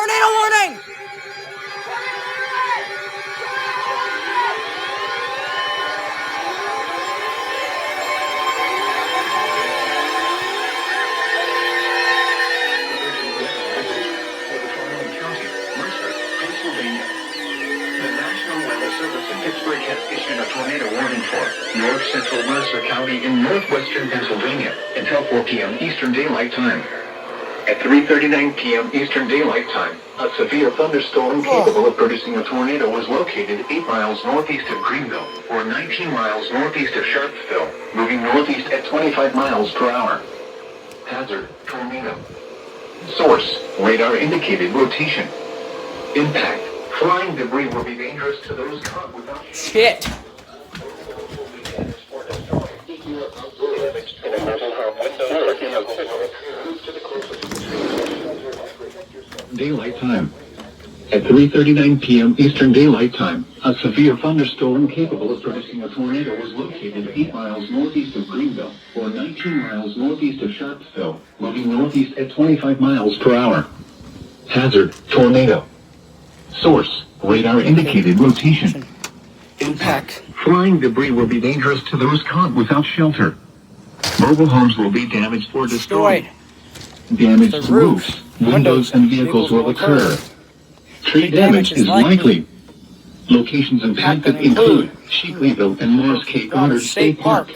Tornado warning! The National Weather Service in Pittsburgh has issued a tornado warning for north central Mercer County in northwestern Pennsylvania until 4 p.m. Eastern Daylight Time. At 3:39 p.m. Eastern Daylight Time, a severe thunderstorm capable of producing a tornado was located 8 miles northeast of Greenville, or 19 miles northeast of Sharpsville, moving northeast at 25 miles per hour. Hazard, tornado. Source, radar indicated rotation. Impact, flying debris will be dangerous to those caught without... Shit! Daylight time. At 3:39 p.m. Eastern Daylight Time, a severe thunderstorm capable of producing a tornado was located 8 miles northeast of Greenville, or 19 miles northeast of Sharpsville, moving northeast at 25 miles per hour. Hazard, tornado. Source, radar indicated rotation. Impact, flying debris will be dangerous to those caught without shelter. Mobile homes will be damaged or destroyed. Damage to roofs, windows, and vehicles will occur. Tree damage is likely. Locations impacted include Sheekleyville and Morris K. Goddard State Park.